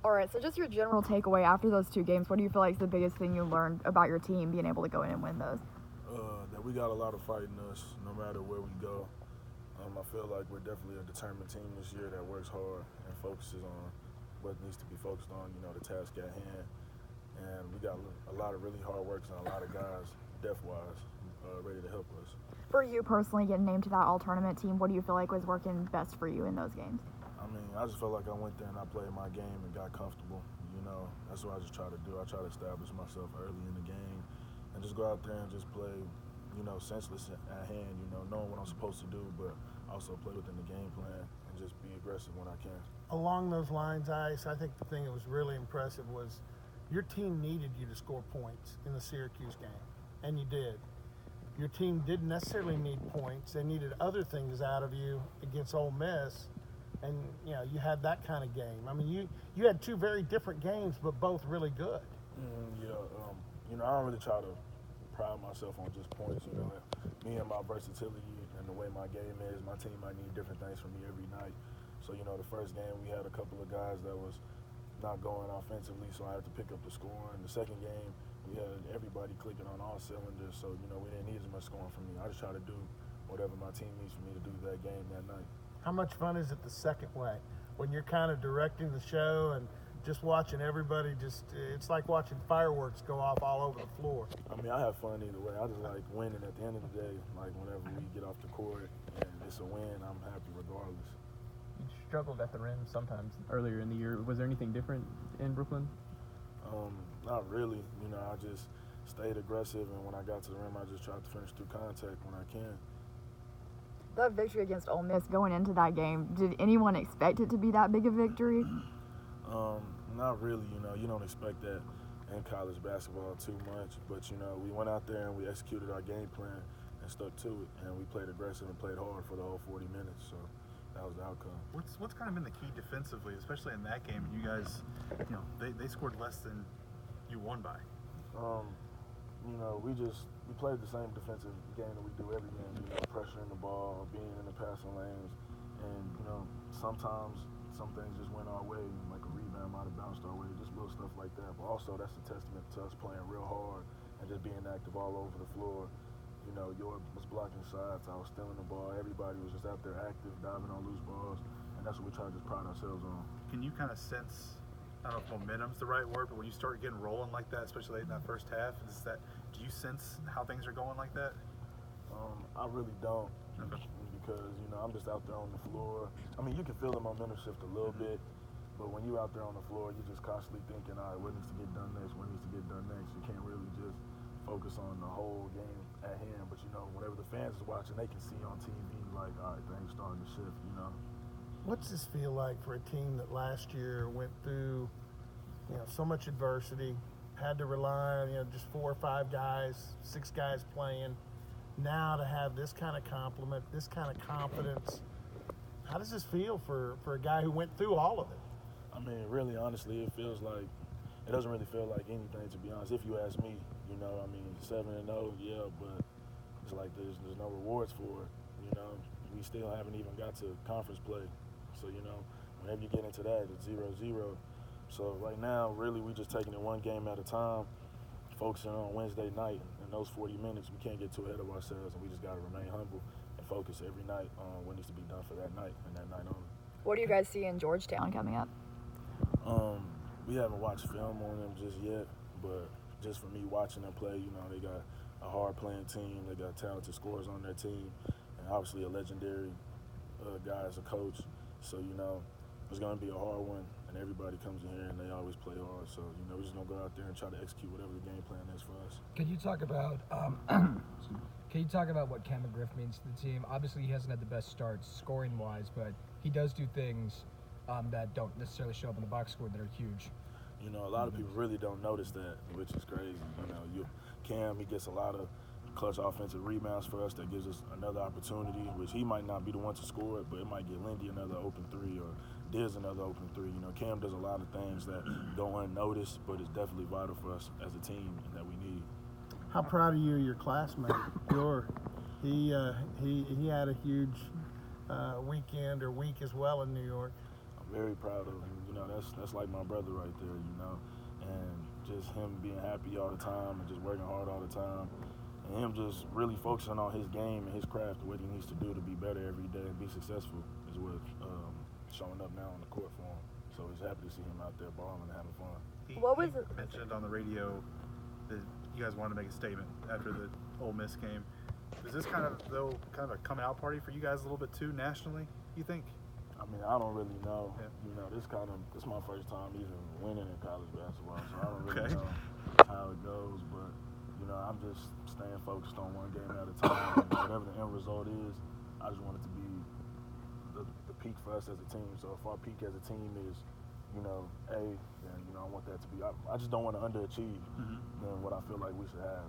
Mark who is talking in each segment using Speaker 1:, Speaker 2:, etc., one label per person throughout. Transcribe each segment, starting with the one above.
Speaker 1: All right, so just your general takeaway after those two games, what do you feel like is the biggest thing you learned about your team being able to go in and win those?
Speaker 2: That we got a lot of fight in us no matter where we go. I feel like we're definitely a determined team this year that works hard and focuses on what needs to be focused on, the task at hand. And we got a lot of really hard workers and a lot of guys, depth-wise, ready to help us.
Speaker 1: For you personally, getting named to that all-tournament team, what do you feel like was working best for you in those games?
Speaker 2: I just felt like I went there and I played my game and got comfortable. That's what I just try to do. I try to establish myself early in the game and just go out there and just play, senseless at hand, knowing what I'm supposed to do, but also play within the game plan and just be aggressive when I can.
Speaker 3: Along those lines, Ice, I think the thing that was really impressive was your team needed you to score points in the Syracuse game, and you did. Your team didn't necessarily need points. They needed other things out of you against Ole Miss, and you had that kind of game. I mean, you had two very different games, but both really good.
Speaker 2: I don't really try to pride myself on just points. Me and my versatility and the way my game is, my team might need different things from me every night. So, the first game we had a couple of guys that was not going offensively, so I had to pick up the score. In the second game, we had everybody clicking on all cylinders, so, we didn't need as much scoring from me. I just try to do whatever my team needs for me to do that game that night.
Speaker 3: How much fun is it the second way, when you're kind of directing the show and just watching everybody it's like watching fireworks go off all over the floor?
Speaker 2: I have fun either way. I just like winning at the end of the day. Like, whenever we get off the court and it's a win, I'm happy regardless.
Speaker 4: You struggled at the rim sometimes earlier in the year. Was there anything different in Brooklyn?
Speaker 2: Not really. I just stayed aggressive, and when I got to the rim, I just tried to finish through contact when I can.
Speaker 1: That victory against Ole Miss, going into that game, did anyone expect it to be that big a victory?
Speaker 2: Not really. You don't expect that in college basketball too much, but we went out there and we executed our game plan and stuck to it, and we played aggressive and played hard for the whole 40 minutes. So that was the outcome.
Speaker 5: What's kind of been the key defensively, especially in that game? And you guys, they scored less than you won by.
Speaker 2: We played the same defensive game that we do every game. Pressuring the ball, being in the passing lanes, and sometimes some things just went our way, like a rebound might have bounced our way, just little stuff like that. But also that's a testament to us playing real hard and just being active all over the floor. York was blocking shots, I was stealing the ball, everybody was just out there active, diving on loose balls, and that's what we try to just pride ourselves on.
Speaker 5: Can you kind of sense, I don't know if momentum's the right word, but when you start getting rolling like that, especially late in that first half, do you sense how things are going like that?
Speaker 2: I really don't.
Speaker 5: Okay.
Speaker 2: Because, I'm just out there on the floor. You can feel the momentum shift a little bit, but when you're out there on the floor, you're just constantly thinking, all right, what needs to get done next, what needs to get done next. You can't really just focus on the whole game at hand, but, whenever the fans is watching, they can see on TV, like, all right, things starting to shift,
Speaker 3: What's this feel like for a team that last year went through, so much adversity, had to rely on, just 4 or 5 guys, 6 guys playing, now to have this kind of compliment, this kind of confidence? How does this feel for a guy who went through all of it?
Speaker 2: Really, honestly, it doesn't really feel like anything, to be honest, if you ask me. 7-0, yeah, but it's like there's no rewards for it. We still haven't even got to conference play. So, whenever you get into that, it's 0-0. So right now, really, we just taking it one game at a time, focusing on Wednesday night. In those 40 minutes, we can't get too ahead of ourselves, and we just got to remain humble and focus every night on what needs to be done for that night and that night only.
Speaker 1: What do you guys see in Georgetown coming up?
Speaker 2: We haven't watched film on them just yet, but just for me watching them play, they got a hard-playing team. They got talented scorers on their team, and obviously a legendary guy as a coach. So, it's going to be a hard one, and everybody comes in here and they always play hard. So, we're just going to go out there and try to execute whatever the game plan is for us.
Speaker 6: Can you talk about what Cam McGriff means to the team? Obviously, he hasn't had the best starts scoring-wise, but he does do things that don't necessarily show up in the box score that are huge.
Speaker 2: A lot of people really don't notice that, which is crazy. Cam, he gets a lot of clutch offensive rebounds for us that gives us another opportunity, which he might not be the one to score it, but it might get Lindy another open 3 or Diz another open 3. Cam does a lot of things that go unnoticed, but it's definitely vital for us as a team and that we need.
Speaker 3: How proud are you of your classmate, York? He had a huge weekend or week as well in New York.
Speaker 2: I'm very proud of him. that's like my brother right there, and just him being happy all the time and just working hard all the time, and him just really focusing on his game and his craft, what he needs to do to be better every day and be successful is what showing up now on the court for him. So he's happy to see him out there balling and having fun.
Speaker 5: He mentioned on the radio that you guys wanted to make a statement after the Ole Miss game. Is this kind of a coming out party for you guys a little bit too nationally, you think?
Speaker 2: I mean, I don't really know.
Speaker 5: Yeah.
Speaker 2: This is my first time even winning in college basketball, so I don't really know how it goes. But I'm just staying focused on one game at a time. And whatever the end result is, I just want it to be the peak for us as a team. So if our peak as a team is, A, then I want that to be. I just don't want to underachieve than what I feel like we should have.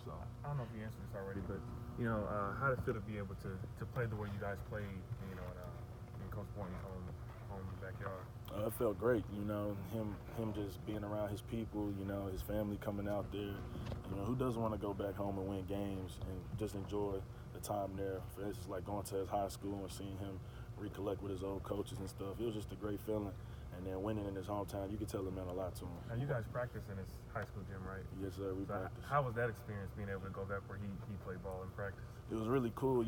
Speaker 2: So
Speaker 7: I don't know if you answered this already, but how did it feel to be able to play the way you guys played, in Coach Boynton's home backyard?
Speaker 2: It felt great, him just being around his people, his family coming out there. Who doesn't want to go back home and win games and just enjoy the time there? For instance, like going to his high school and seeing him recollect with his old coaches and stuff. It was just a great feeling. And then winning in his hometown, you could tell it meant a lot to him.
Speaker 7: Now, you guys practice in his high school gym, right?
Speaker 2: Yes, sir, we practice.
Speaker 7: How was that experience, being able to go back where he played ball in practice?
Speaker 2: It was really cool,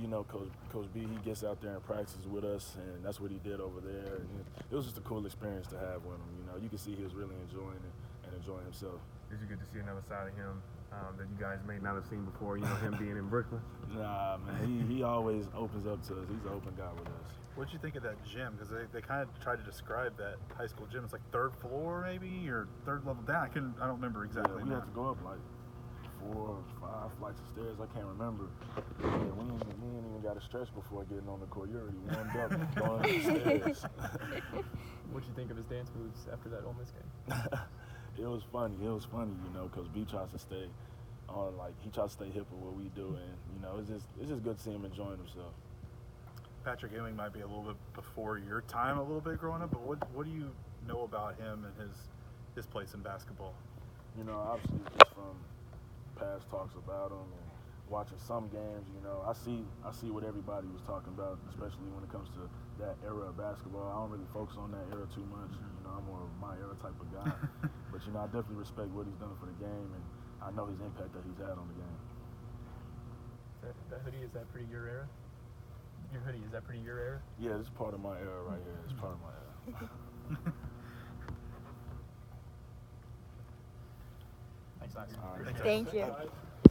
Speaker 2: Coach B, he gets out there and practices with us, and that's what he did over there. And it was just a cool experience to have with him, You could see he was really enjoying it and enjoying himself.
Speaker 7: Did you get to see another side of him that you guys may not have seen before, him being in Brooklyn?
Speaker 2: Nah, man, he always opens up to us. He's an open guy with us.
Speaker 5: What'd you think of that gym? Because they kind of tried to describe that high school gym. It's like third floor maybe, or third level down. I don't remember exactly.
Speaker 2: Yeah, we had to go up like 4 or 5 flights of stairs. I can't remember. Yeah, we ain't even got to stretch before getting on the court. You're already warmed up going up the stairs.
Speaker 4: What'd you think of his dance moves after that Ole Miss game?
Speaker 2: It was funny. Coach B tries to stay on, he tries to stay hip with what we do, and it's just good to see him enjoying himself.
Speaker 5: Patrick Ewing might be a little bit before your time, a little bit growing up, but what do you know about him and his place in basketball?
Speaker 2: Obviously just from past talks about him and watching some games, I see what everybody was talking about, especially when it comes to that era of basketball. I don't really focus on that era too much. I'm more of my era type of guy. But I definitely respect what he's done for the game, and I know his impact that he's had on the game.
Speaker 4: That hoodie, is that pretty your era? Your hoodie, is that pretty your era?
Speaker 2: Yeah, this is part of my era right here. It's part of my era.
Speaker 4: Thanks, guys.
Speaker 2: All right.
Speaker 1: Thank you.